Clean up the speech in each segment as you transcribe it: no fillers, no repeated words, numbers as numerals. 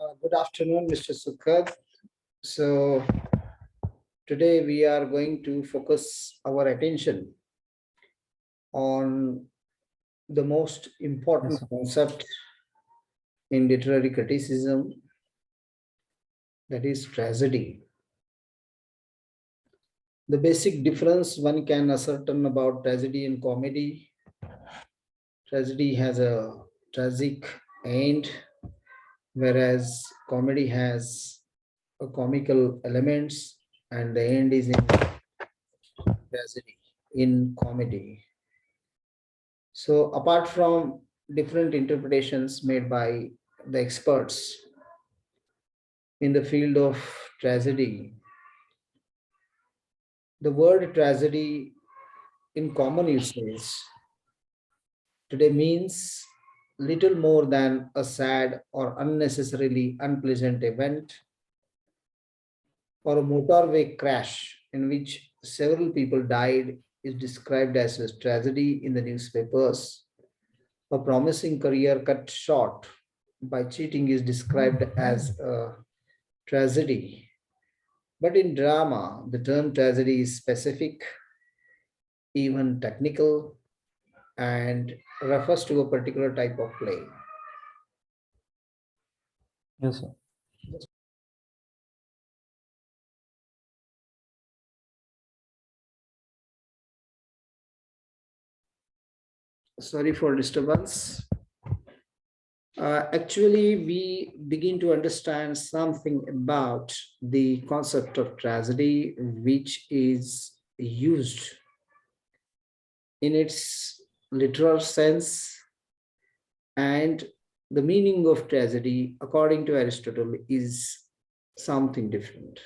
Good afternoon, Mr. Sukhad. So today we are going to focus our attention on the most Yes, important sir. concept in literary criticism, that is tragedy. The basic difference one can ascertain about tragedy and comedy: tragedy has a tragic end, whereas comedy has a comical elements, and the end is in tragedy, in comedy. So apart from different interpretations made by the experts in the field of tragedy, the word tragedy in common usage today means little more than a sad or unnecessarily unpleasant event, or a motorway crash in which several people died is described as a tragedy in the newspapers. A promising career cut short by cheating is described as a tragedy. But in drama, the term tragedy is specific, even technical, and refers to a particular type of play. Yes, sir. Sorry for disturbance. Actually, we begin to understand something about the concept of tragedy, which is used in its literal sense, and the meaning of tragedy, according to Aristotle, is something different.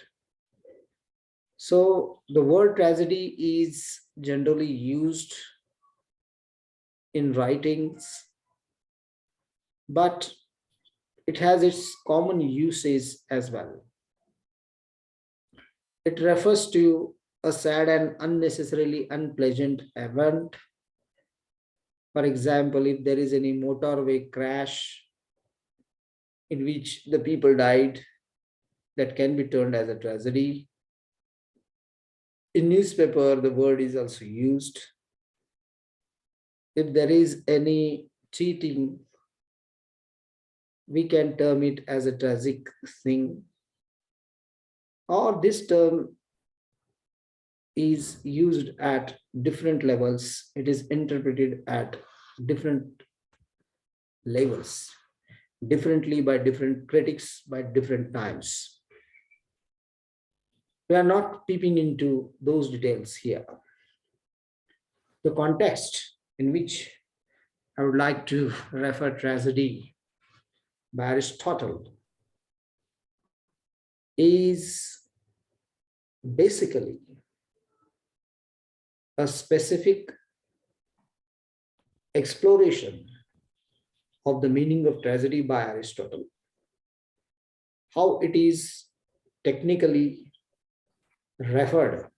So, the word tragedy is generally used in writings, but it has its common uses as well. It refers to a sad and unnecessarily unpleasant event. For example, if there is any motorway crash in which the people died, that can be termed as a tragedy. In newspaper, the word is also used. If there is any cheating, we can term it as a tragic thing. Or this term is used at different levels. It is interpreted at different levels, differently by different critics, by different times. We are not peeping into those details here. The context in which I would like to refer tragedy by Aristotle is basically a specific exploration of the meaning of tragedy by Aristotle, how it is technically referred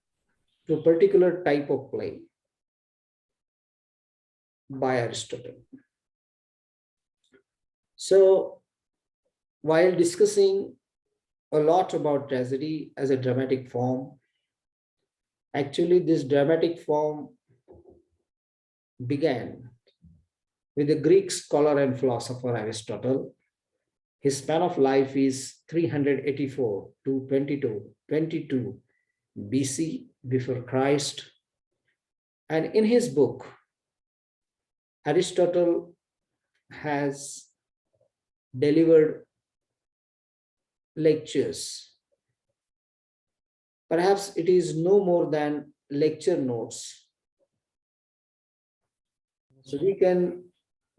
to a particular type of play by Aristotle. So, while discussing a lot about tragedy as a dramatic form, actually, this dramatic form began with the Greek scholar and philosopher Aristotle. His span of life is 384 to 22 BC, before Christ. And in his book, Aristotle has delivered lectures. Perhaps it is no more than lecture notes. So we can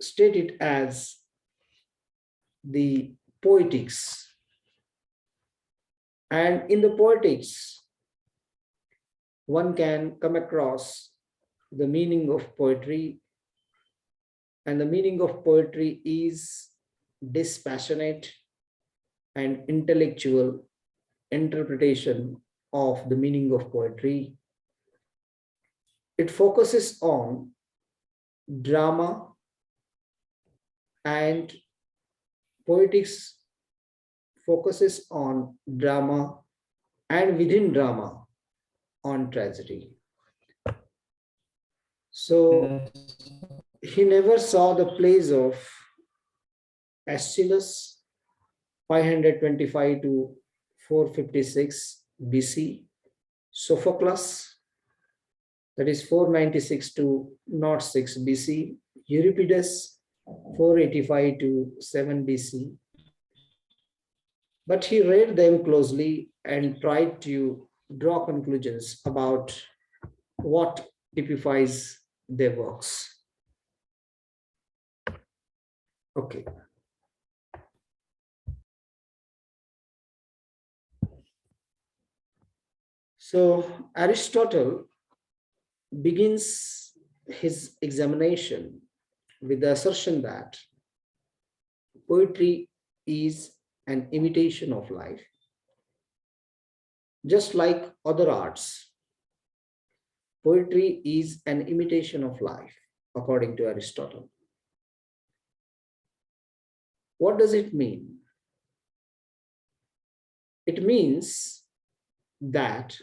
state it as the poetics. And in the poetics, one can come across the meaning of poetry. And the meaning of poetry is dispassionate and intellectual interpretation of the meaning of poetry. It focuses on drama, and poetics focuses on drama, and within drama on tragedy. So he never saw the plays of Aeschylus 525 to 456 BC, Sophocles, that is 496 to 06 BC, Euripides 485 to 7 BC. But he read them closely and tried to draw conclusions about what typifies their works. Okay. So Aristotle begins his examination with the assertion that poetry is an imitation of life, just like other arts. Poetry is an imitation of life, according to Aristotle. What does it mean? It means that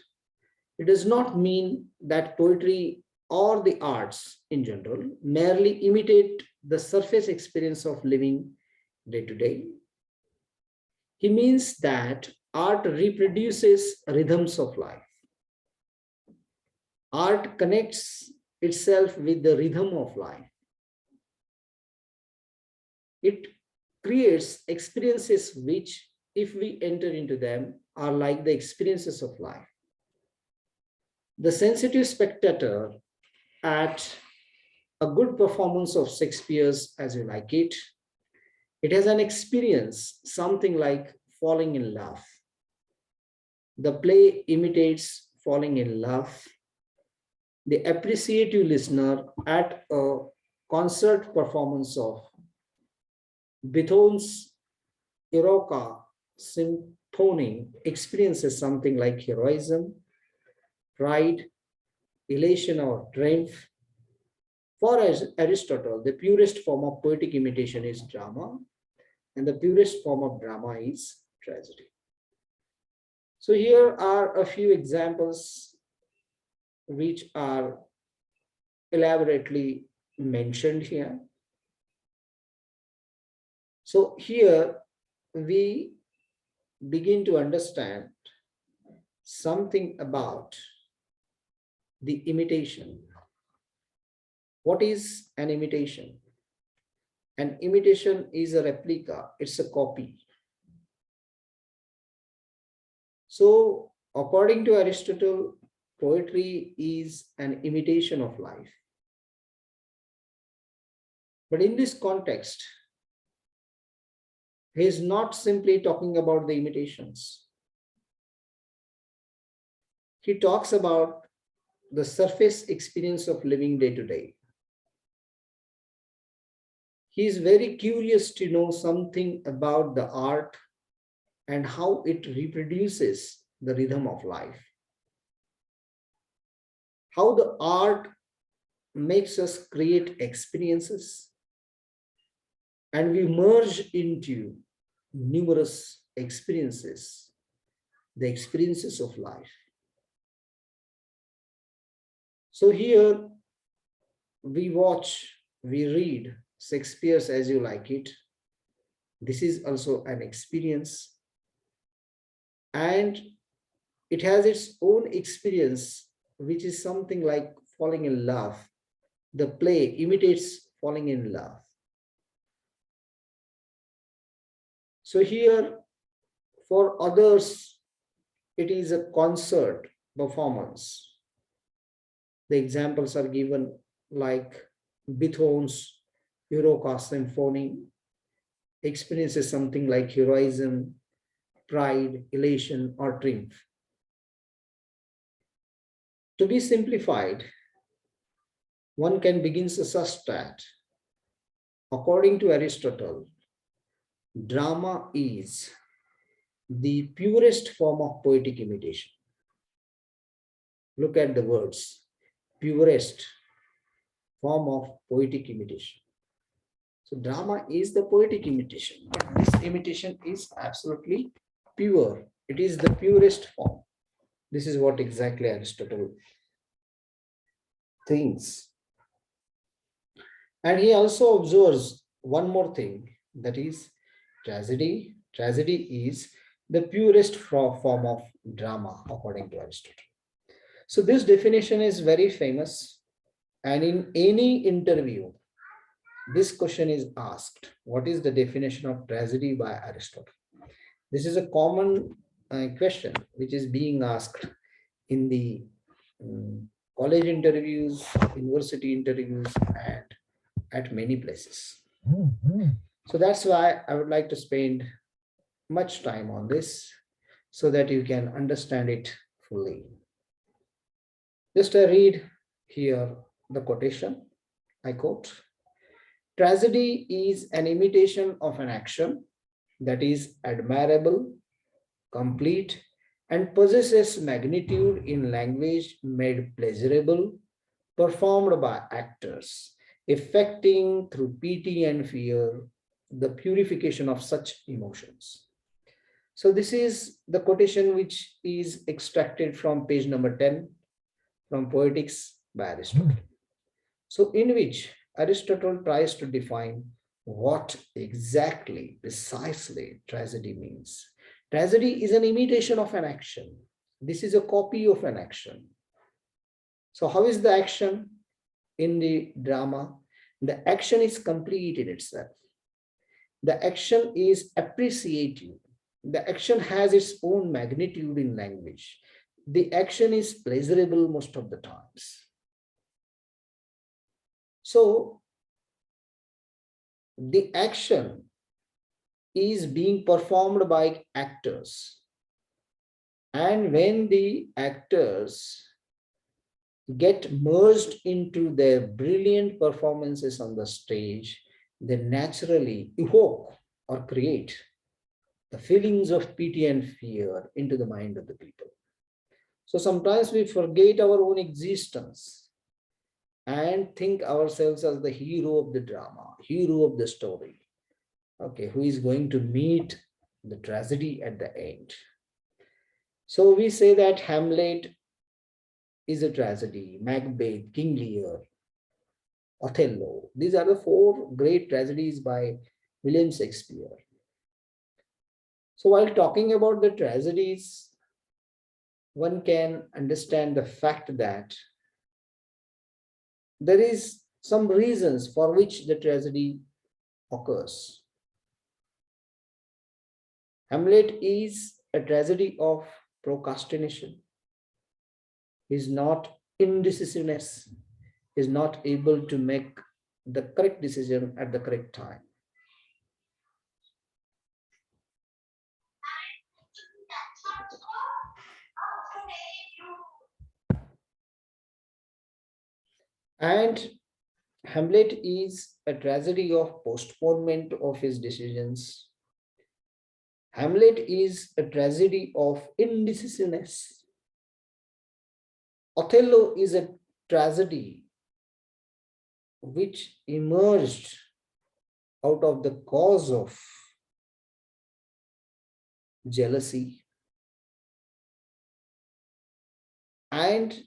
it does not mean that poetry or the arts in general merely imitate the surface experience of living day to day. He means that art reproduces rhythms of life. Art connects itself with the rhythm of life. It creates experiences which, if we enter into them, are like the experiences of life. The sensitive spectator at a good performance of Shakespeare's As You Like It, it has an experience, something like falling in love. The play imitates falling in love. The appreciative listener at a concert performance of Beethoven's Eroica symphony experiences something like heroism, pride, elation, or triumph. For Aristotle, the purest form of poetic imitation is drama, and the purest form of drama is tragedy. So here are a few examples which are elaborately mentioned here. So here we begin to understand something about the imitation. What is an imitation? An imitation is a replica, it's a copy. So according to Aristotle, poetry is an imitation of life. But in this context, he is not simply talking about the imitations. He talks about the surface experience of living day to day. He is very curious to know something about the art and how it reproduces the rhythm of life. How the art makes us create experiences, and we merge into numerous experiences, the experiences of life. So here we watch, we read Shakespeare's As You Like It. This is also an experience, and it has its own experience, which is something like falling in love. The play imitates falling in love. So here, for others, it is a concert performance. The examples are given like Beethoven's Eroica symphony experiences something like heroism, pride, elation, or triumph. To be simplified, one can begin to suss that, according to Aristotle, drama is the purest form of poetic imitation. Look at the words, purest form of poetic imitation. So drama is the poetic imitation, but this imitation is absolutely pure. It is the purest form. This is what exactly Aristotle thinks. And he also observes one more thing, that is tragedy. Tragedy is the purest form of drama, according to Aristotle. So this definition is very famous. And in any interview, this question is asked: what is the definition of tragedy by Aristotle? This is a common question which is being asked in the college interviews, university interviews, and at many places. So that's why I would like to spend much time on this so that you can understand it fully. Just I read here the quotation. I quote: tragedy is an imitation of an action that is admirable, complete, and possesses magnitude in language made pleasurable, performed by actors, effecting through pity and fear the purification of such emotions. So, this is the quotation which is extracted from page number 10 from Poetics by Aristotle. So, in which Aristotle tries to define what exactly, precisely, tragedy means. Tragedy is an imitation of an action. This is a copy of an action. So, how is the action in the drama? The action is complete in itself. The action is appreciative. The action has its own magnitude in language. The action is pleasurable most of the times. So, the action is being performed by actors. And when the actors get merged into their brilliant performances on the stage, they naturally evoke or create the feelings of pity and fear into the mind of the people. So sometimes we forget our own existence and think ourselves as the hero of the drama, hero of the story, okay, who is going to meet the tragedy at the end. So we say that Hamlet is a tragedy, Macbeth, King Lear, Othello. These are the four great tragedies by William Shakespeare. So while talking about the tragedies, one can understand the fact that there is some reasons for which the tragedy occurs. Hamlet is a tragedy of procrastination. Is not indecisiveness, is not able to make the correct decision at the correct time. And Hamlet is a tragedy of postponement of his decisions. Hamlet is a tragedy of indecisiveness. Othello is a tragedy which emerged out of the cause of jealousy. And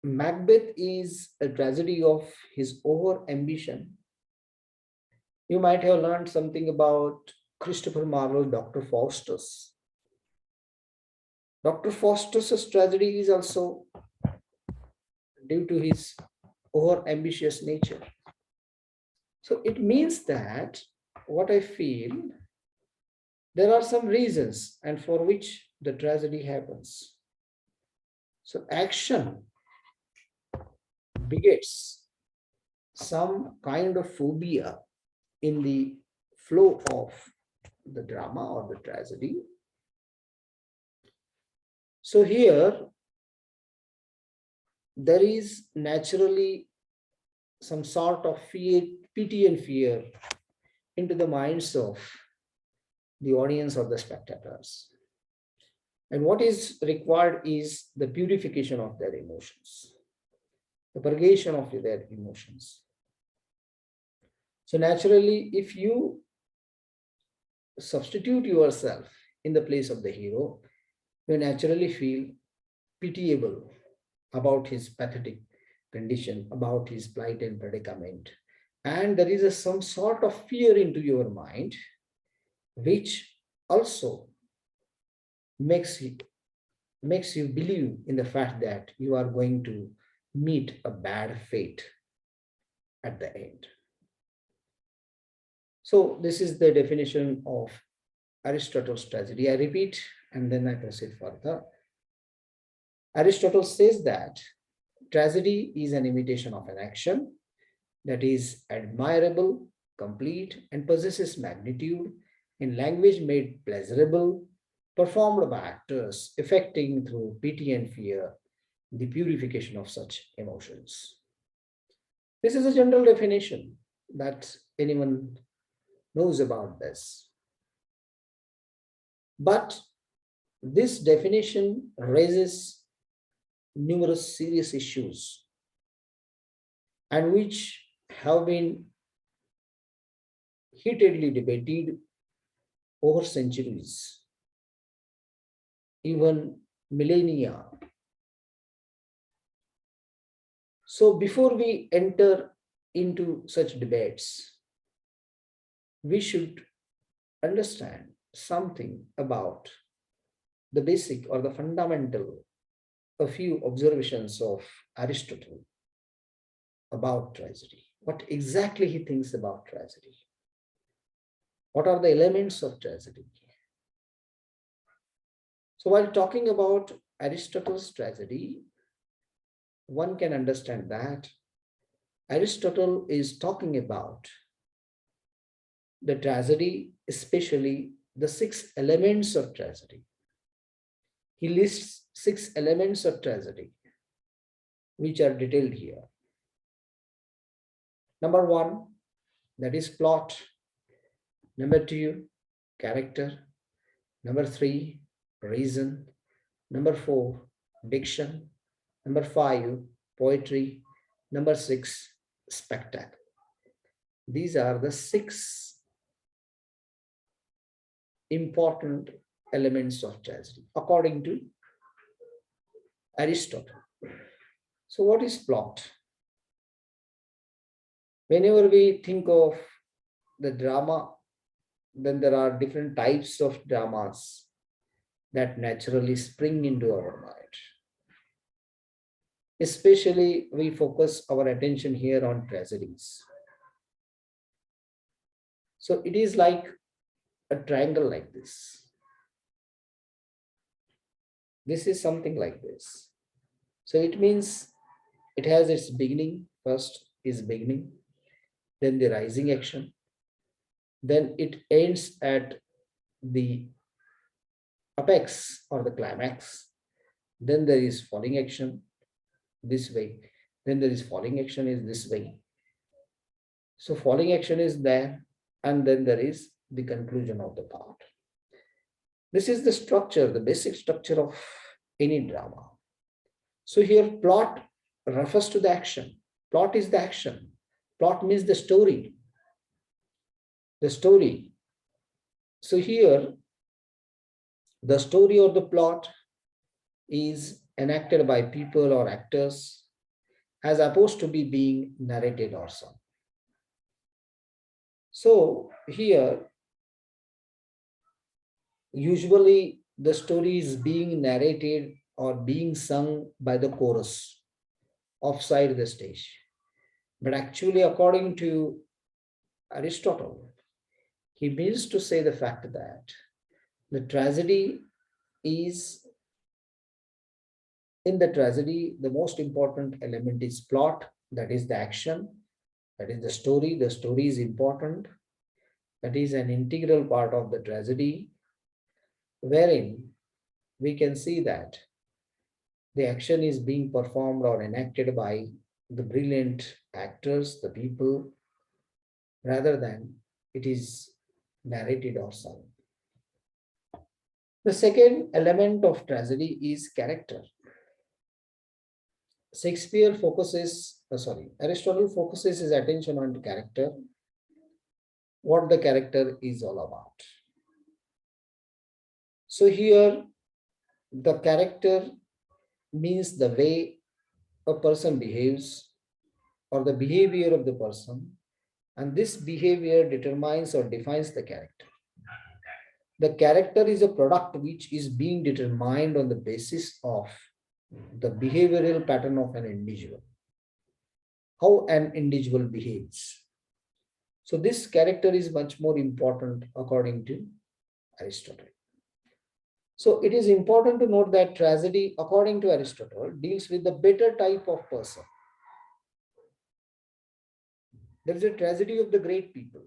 Macbeth is a tragedy of his over ambition. You might have learned something about Christopher Marlowe, Dr. Faustus. Dr. Faustus's tragedy is also due to his over ambitious nature. So it means that what I feel, there are some reasons and for which the tragedy happens. So action begets some kind of phobia in the flow of the drama or the tragedy. So here, there is naturally some sort of fear, pity and fear into the minds of the audience or the spectators. And what is required is the purification of their emotions, the purgation of their emotions. So naturally, if you substitute yourself in the place of the hero, you naturally feel pitiable about his pathetic condition, about his plight and predicament. And there is some sort of fear into your mind, which also makes you, makes you believe in the fact that you are going to meet a bad fate at the end. So this is the definition of Aristotle's tragedy. I repeat and then I proceed further. Aristotle says that tragedy is an imitation of an action that is admirable, complete, and possesses magnitude in language made pleasurable, performed by actors, effecting through pity and fear the purification of such emotions. This is a general definition that anyone knows about this. But this definition raises numerous serious issues and which have been heatedly debated over centuries, even millennia. So before we enter into such debates, we should understand something about the basic or the fundamental, a few observations of Aristotle about tragedy. What exactly he thinks about tragedy? What are the elements of tragedy? So while talking about Aristotle's tragedy, one can understand that Aristotle is talking about the tragedy, especially the 6 elements of tragedy. He lists 6 elements of tragedy, which are detailed here. Number 1, that is plot. Number 2, character. Number 3, reason. Number 4, diction. Number 5, poetry. Number 6, spectacle. These are the 6 important elements of tragedy, according to Aristotle. So what is plot? Whenever we think of the drama, then there are different types of dramas that naturally spring into our mind. Especially, we focus our attention here on tragedies. So it is like a triangle like this. This is something like this. So it means it has its beginning. First is beginning, then the rising action, then it ends at the apex or the climax, then there is falling action this way, then there is falling action is this way. So falling action is there, and then there is the conclusion of the part. This is the structure, the basic structure of any drama. So here plot refers to the action. Plot is the action. Plot means the story. The story. So here the story or the plot is enacted by people or actors as opposed to be being narrated or sung. So here usually the story is being narrated or being sung by the chorus offside the stage. But actually, according to Aristotle, he means to say the fact that the tragedy is, in the tragedy, the most important element is plot, that is the action, that is the story. The story is important. That is an integral part of the tragedy, wherein we can see that the action is being performed or enacted by the brilliant actors, the people, rather than it is narrated or sung. The second element of tragedy is character. Aristotle focuses his attention on character, what the character is all about. So here the character means the way a person behaves or the behavior of the person, and this behavior determines or defines the character. The character is a product which is being determined on the basis of the behavioral pattern of an individual, how an individual behaves. So this character is much more important according to Aristotle. So it is important to note that tragedy, according to Aristotle, deals with the better type of person. There is a tragedy of the great people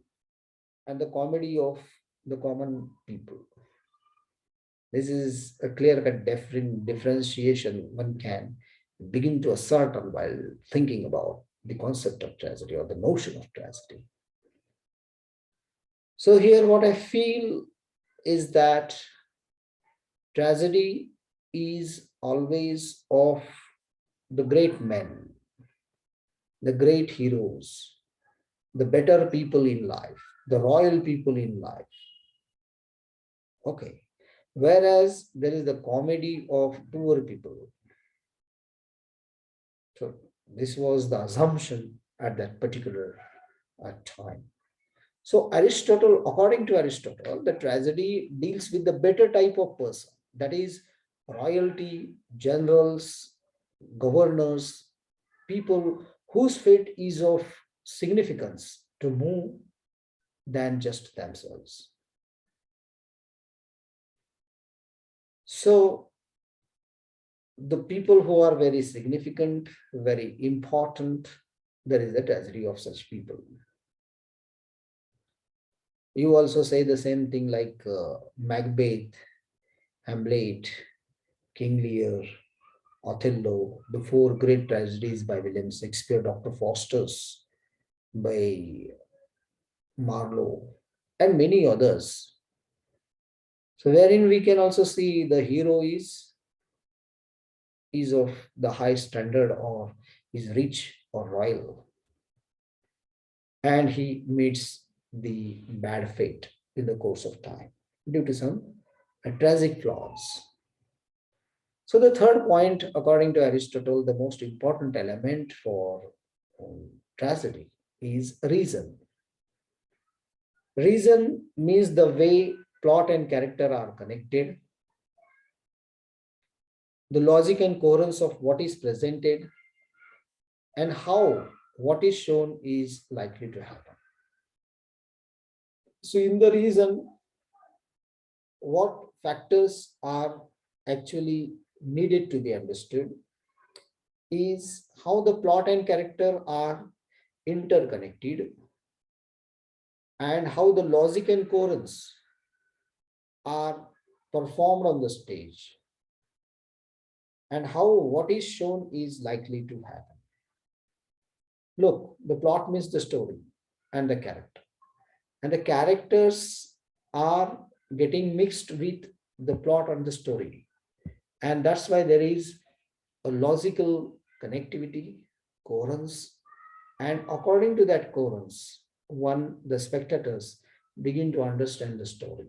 and the comedy of the common people. This is a clear-cut differentiation one can begin to assert on while thinking about the concept of tragedy or the notion of tragedy. So here what I feel is that tragedy is always of the great men, the great heroes, the better people in life, the royal people in life. Okay. Whereas there is the comedy of poor people. So this was the assumption at that particular time. So Aristotle, according to Aristotle, the tragedy deals with the better type of person, that is royalty, generals, governors, people whose fate is of significance to move than just themselves. So the people who are very significant, very important, there is a tragedy of such people. You also say the same thing like Macbeth, Hamlet, King Lear, Othello, the four great tragedies by William Shakespeare, Dr. Faustus, by Marlowe, and many others. So wherein we can also see the hero is of the high standard or is rich or royal, and he meets the bad fate in the course of time due to some tragic flaws. So the third point, according to Aristotle, the most important element for tragedy is reason. Reason means the way plot and character are connected, the logic and coherence of what is presented, and how what is shown is likely to happen. So in the reason, what factors are actually needed to be understood is how the plot and character are interconnected and how the logic and coherence are performed on the stage and how what is shown is likely to happen. Look, the plot means the story and the character, and the characters are getting mixed with the plot and the story, and that's why there is a logical connectivity, coherence, and according to that coherence, the spectators begin to understand the story.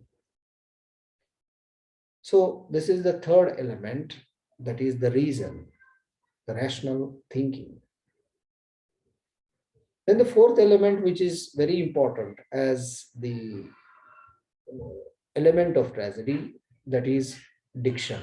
So this is the third element, that is the reason, the rational thinking. Then the fourth element, which is very important as the element of tragedy, that is diction.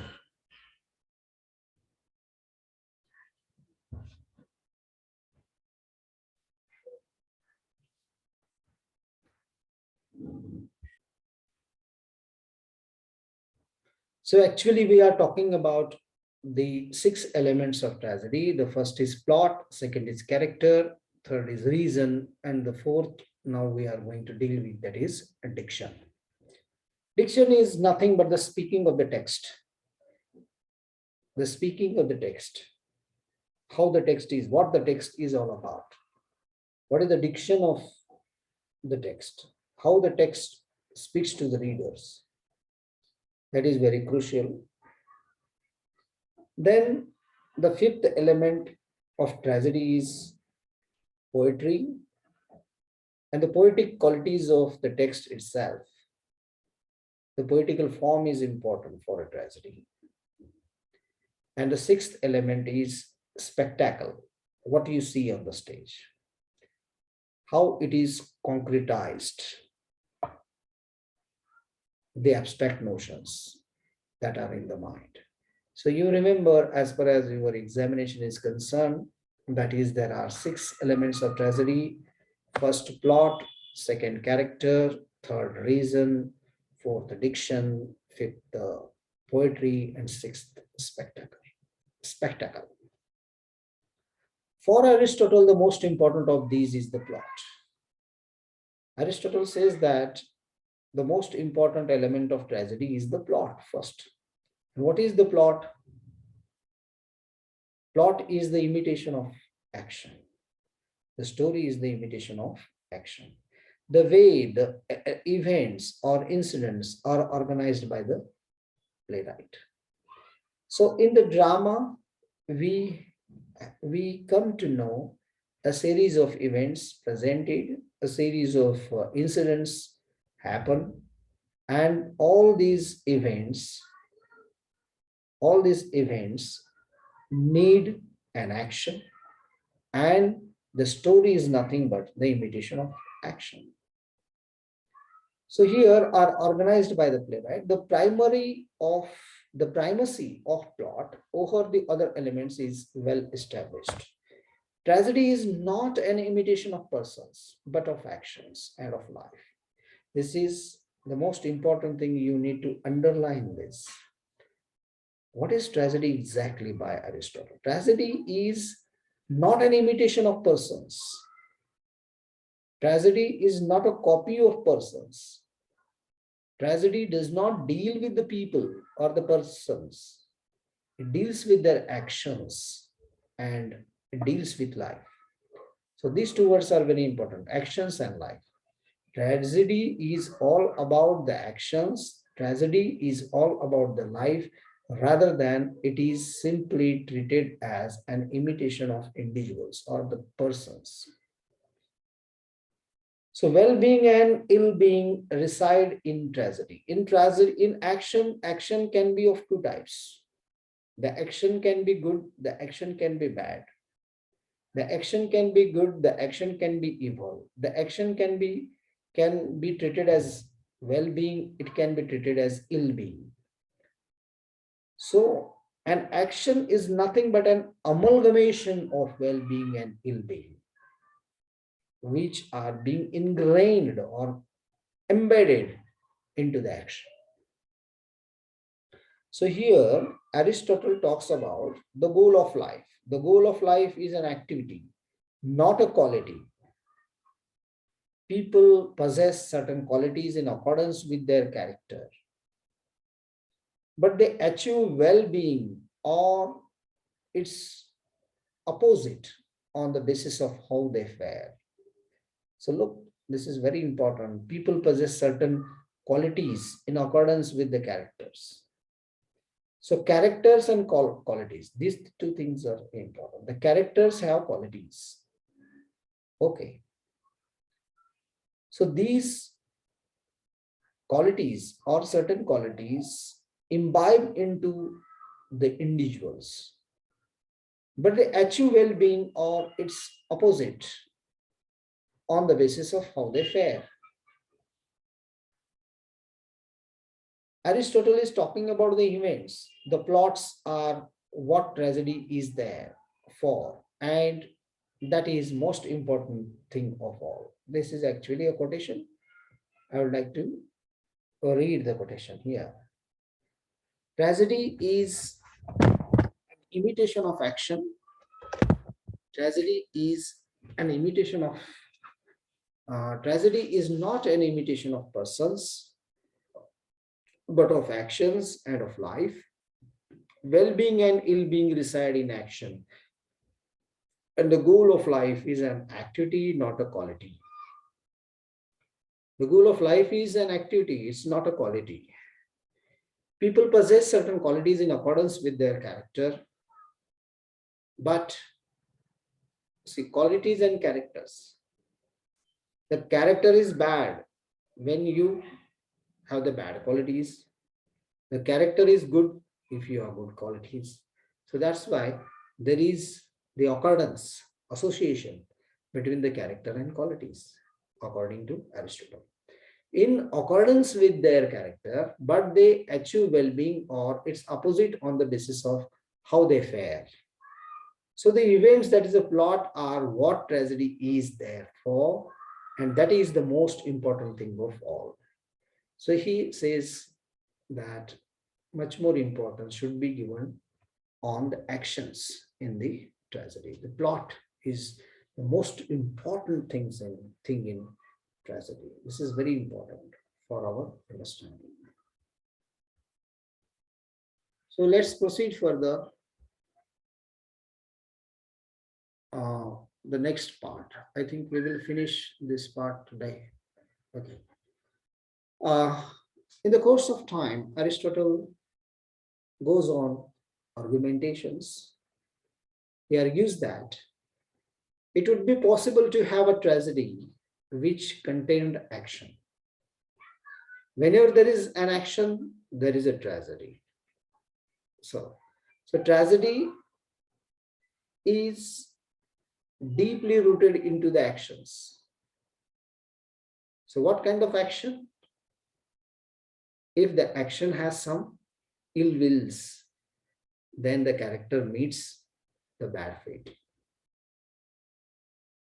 So actually we are talking about the six elements of tragedy. The first is plot, second is character, third is reason, and the fourth now we are going to deal with, that is diction. Diction is nothing but the speaking of the text. The speaking of the text. How the text is, what the text is all about. What is the diction of the text? How the text speaks to the readers. That is very crucial. Then the fifth element of tragedy is poetry and the poetic qualities of the text itself. The poetical form is important for a tragedy. And the sixth element is spectacle, what you see on the stage, how it is concretized, the abstract notions that are in the mind. So you remember, as far as your examination is concerned, that is, there are six elements of tragedy. First, plot; second, character; third, reason; fourth, diction; fifth, poetry; and sixth, spectacle. Spectacle. For Aristotle, the most important of these is the plot. Aristotle says that the most important element of tragedy is the plot first. And what is the plot? Plot is the imitation of action. The story is the imitation of action. The way the events or incidents are organized by the playwright. So in the drama, we come to know a series of events presented, a series of incidents happen, and all these events need an action, and the story is nothing but the imitation of action. So here are organized by the playwright. The primacy of plot over the other elements is well established. Tragedy is not an imitation of persons, but of actions and of life. This is the most important thing. You need to underline this. What is tragedy exactly by Aristotle? Tragedy is not an imitation of persons. Tragedy is not a copy of persons. Tragedy does not deal with the people or the persons. It deals with their actions and it deals with life. So these two words are very important, actions and life. Tragedy is all about the actions. Tragedy is all about the life, rather than it is simply treated as an imitation of individuals or the persons. So well-being and ill-being reside in tragedy. In action, action can be of two types. The action can be good, the action can be bad. The action can be good, the action can be evil. The action can be treated as well-being, it can be treated as ill-being. So an action is nothing but an amalgamation of well-being and ill-being, which are being ingrained or embedded into the action. So here Aristotle talks about the goal of life. The goal of life is an activity, not a quality. People possess certain qualities in accordance with their character, but they achieve well-being or its opposite on the basis of how they fare. So look, this is very important. People possess certain qualities in accordance with the characters. So characters and qualities, these two things are important. The characters have qualities. Okay. So these qualities or certain qualities imbibe into the individuals, but they achieve well-being or its opposite on the basis of how they fare. Aristotle is talking about the events. The plots are what tragedy is there for, and that is most important thing of all. This is actually a quotation. I would like to read the quotation here. Tragedy is an imitation of action. Tragedy is an imitation of tragedy is not an imitation of persons, but of actions and of life. Well-being and ill-being reside in action. And the goal of life is an activity, not a quality. The goal of life is an activity, it's not a quality. People possess certain qualities in accordance with their character, but see, qualities and characters. The character is bad when you have the bad qualities. The character is good if you have good qualities. So that's why there is the occurrence, association between the character and qualities, according to Aristotle. In accordance with their character, but they achieve well-being or its opposite on the basis of how they fare. So the events that is a plot are what tragedy is there for, and that is the most important thing of all. So he says that much more importance should be given on the actions in the tragedy. The plot is the most important thing in tragedy. This is very important for our understanding. So let's proceed further. The next part. I think we will finish this part today. Okay. Uh, in the course of time, Aristotle goes on argumentations. He argues that it would be possible to have a tragedy which contained action. Whenever there is an action, there is a tragedy. So tragedy is deeply rooted into the actions. So what kind of action? If the action has some ill wills, then the character meets the bad fate.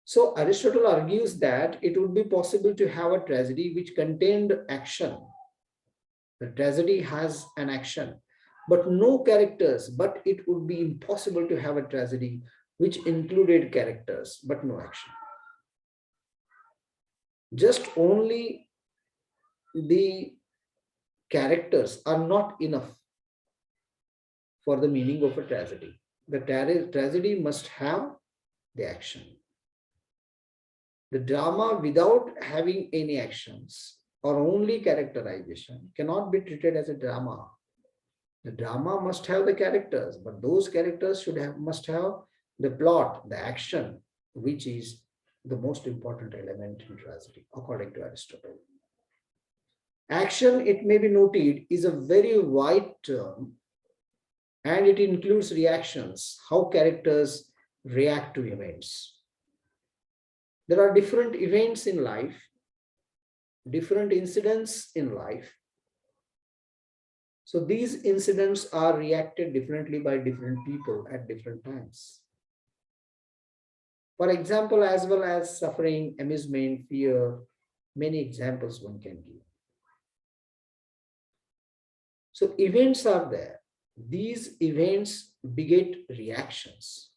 So Aristotle argues that it would be possible to have a tragedy which contained action. The tragedy has an action, but no characters, but it would be impossible to have a tragedy which included characters, but no action. Just only the characters are not enough for the meaning of a tragedy. The tragedy must have the action. The drama without having any actions or only characterization cannot be treated as a drama. The drama must have the characters, but those characters must have the plot, the action, which is the most important element in tragedy, according to Aristotle. Action, it may be noted, is a very wide term, and it includes reactions, how characters react to events. There are different events in life, different incidents in life. So these incidents are reacted differently by different people at different times. For example, as well as suffering, amusement, fear, many examples one can give. So events are there. These events beget reactions,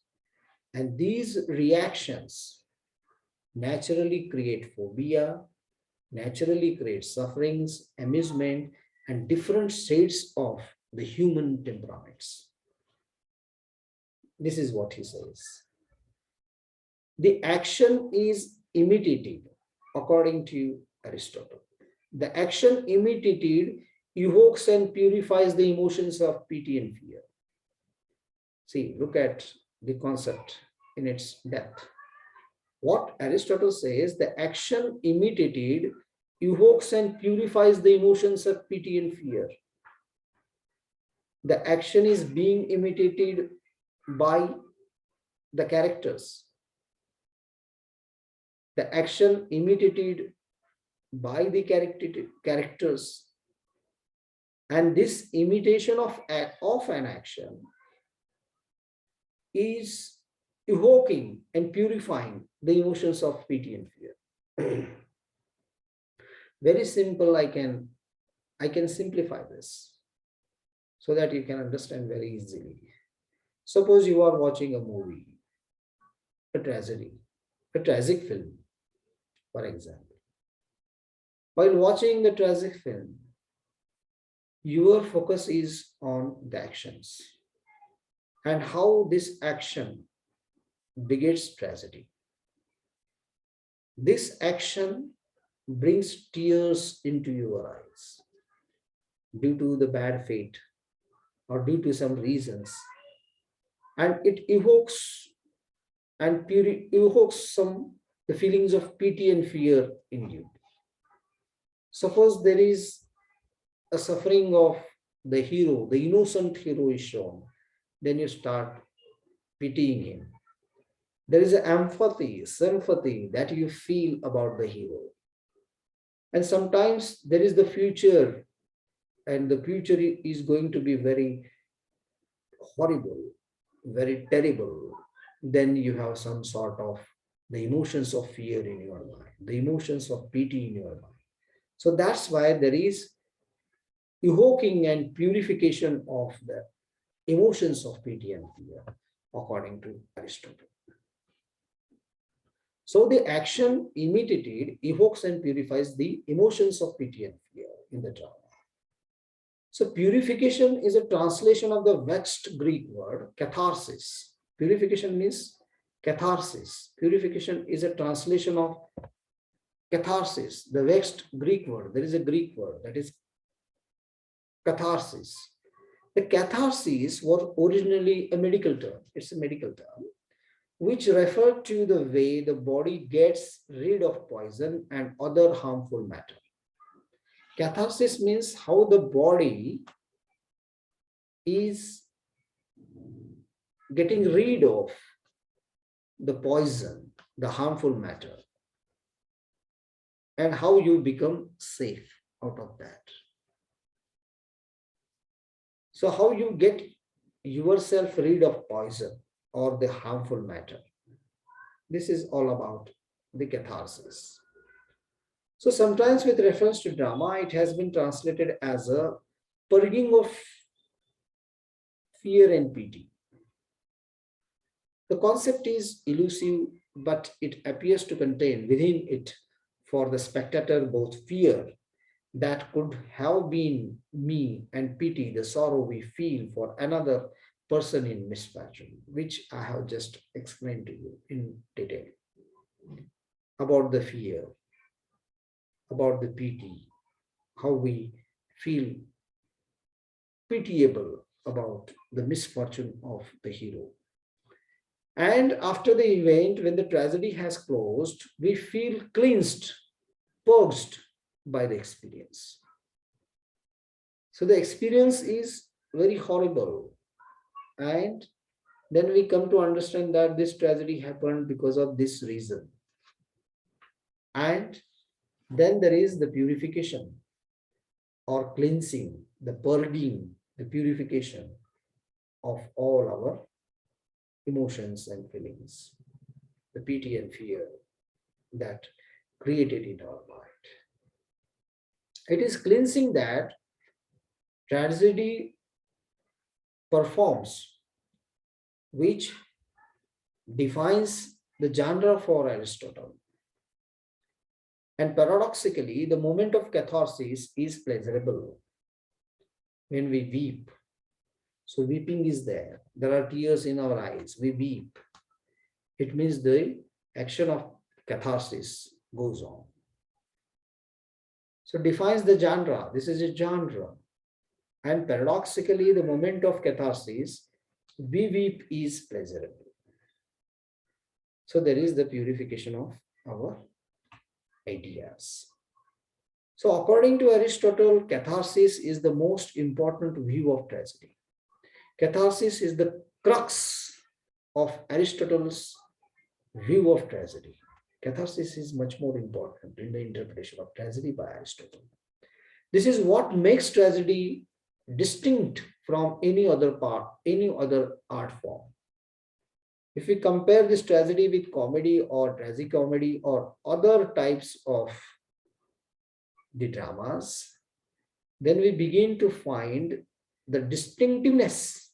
and these reactions naturally create phobia, naturally create sufferings, amusement, and different states of the human temperaments. This is what he says. The action is imitated, according to Aristotle. The action imitated evokes and purifies the emotions of pity and fear. See, look at the concept in its depth. What Aristotle says, the action imitated evokes and purifies the emotions of pity and fear. The action is being imitated by the characters. The action imitated by the characters. And this imitation of an action is evoking and purifying the emotions of pity and fear. Very simple, I can simplify this so that you can understand very easily. Suppose you are watching a movie, a tragedy, a tragic film, for example. While watching the tragic film, your focus is on the actions and how this action begets tragedy. This action brings tears into your eyes due to the bad fate or due to some reasons, and it evokes evokes some the feelings of pity and fear in you. Suppose there is a suffering of the hero, the innocent hero is shown, then you start pitying him. There is an empathy, sympathy that you feel about the hero. And sometimes there is the future, and the future is going to be very horrible, very terrible. Then you have some sort of the emotions of fear in your mind, the emotions of pity in your mind. So that's why there is evoking and purification of the emotions of pity and fear, according to Aristotle. So the action imitated evokes and purifies the emotions of pity and fear in the drama. So purification is a translation of the vexed Greek word catharsis. Purification means catharsis. Purification is a translation of catharsis, the vexed Greek word. There is a Greek word that is catharsis. The catharsis was originally a medical term. It's a medical term which referred to the way the body gets rid of poison and other harmful matter. Catharsis means how the body is getting rid of the poison, the harmful matter, and how you become safe out of that. So how you get yourself rid of poison or the harmful matter. This is all about the catharsis. So sometimes with reference to drama, it has been translated as a purging of fear and pity. The concept is elusive, but it appears to contain within it for the spectator both fear that could have been me and pity, the sorrow we feel for another person in misfortune, which I have just explained to you in detail about the fear, about the pity, how we feel pitiable about the misfortune of the hero. And after the event, when the tragedy has closed, we feel cleansed, purged by the experience. So the experience is very horrible. And then we come to understand that this tragedy happened because of this reason. And then there is the purification or cleansing, the purging, the purification of all our emotions and feelings, the pity and fear that created in our mind. It is cleansing that tragedy performs, which defines the genre for Aristotle. And paradoxically, the moment of catharsis is pleasurable when we weep. So weeping is there. There are tears in our eyes. We weep. It means the action of catharsis goes on. So defines the genre. This is a genre. And paradoxically, the moment of catharsis, we weep is pleasurable. So there is the purification of our ideas. So according to Aristotle, catharsis is the most important view of tragedy. Catharsis is the crux of Aristotle's view of tragedy. Catharsis is much more important in the interpretation of tragedy by Aristotle. This is what makes tragedy distinct from any other art form. If we compare this tragedy with comedy or tragicomedy or other types of the dramas, then we begin to find the distinctiveness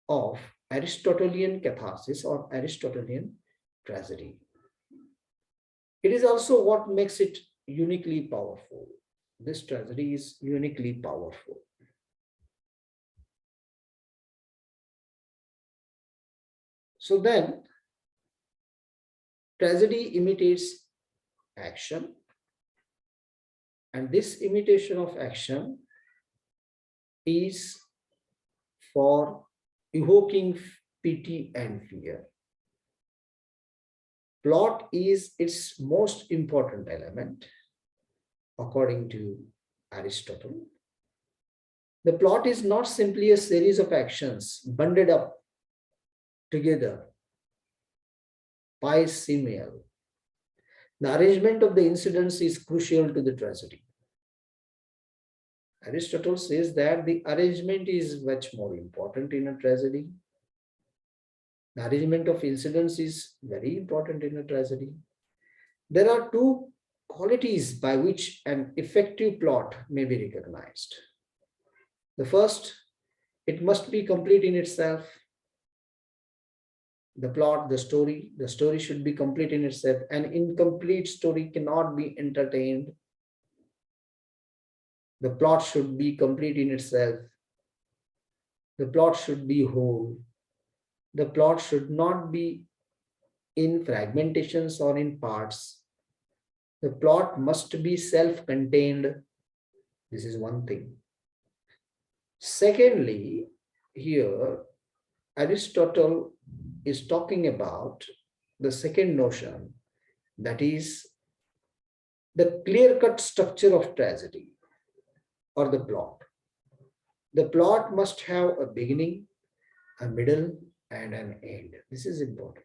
of Aristotelian catharsis or Aristotelian tragedy. It is also what makes it uniquely powerful. This tragedy is uniquely powerful. So then, tragedy imitates action, and this imitation of action is for evoking pity and fear. Plot is its most important element, according to Aristotle. The plot is not simply a series of actions bundled up together piecemeal. The arrangement of the incidents is crucial to the tragedy. Aristotle says that the arrangement is much more important in a tragedy. The arrangement of incidents is very important in a tragedy. There are two qualities by which an effective plot may be recognized. The first, it must be complete in itself. The plot, the story should be complete in itself. An incomplete story cannot be entertained. The plot should be complete in itself. The plot should be whole. The plot should not be in fragmentations or in parts. The plot must be self-contained. This is one thing. Secondly, here Aristotle is talking about the second notion, that is the clear-cut structure of tragedy or the plot. The plot must have a beginning, a middle, and an end. This is important.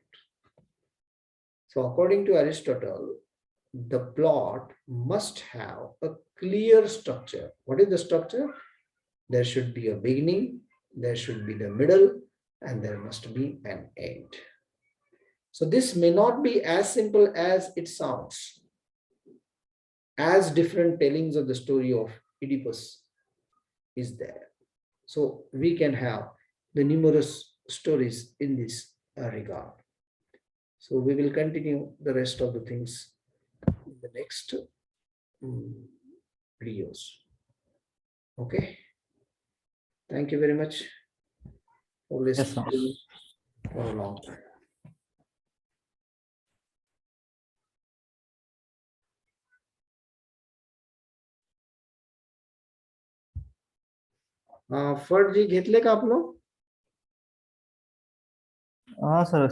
So according to Aristotle, the plot must have a clear structure. What is the structure? There should be a beginning, there should be the middle, and there must be an end. So this may not be as simple as it sounds, as different tellings of the story of Oedipus is there. So we can have the numerous stories in this regard. So we will continue the rest of the things in the next videos. Okay. Thank you very much for listening to me for a long time. फट जी घेतले का आप लोग? हाँ sir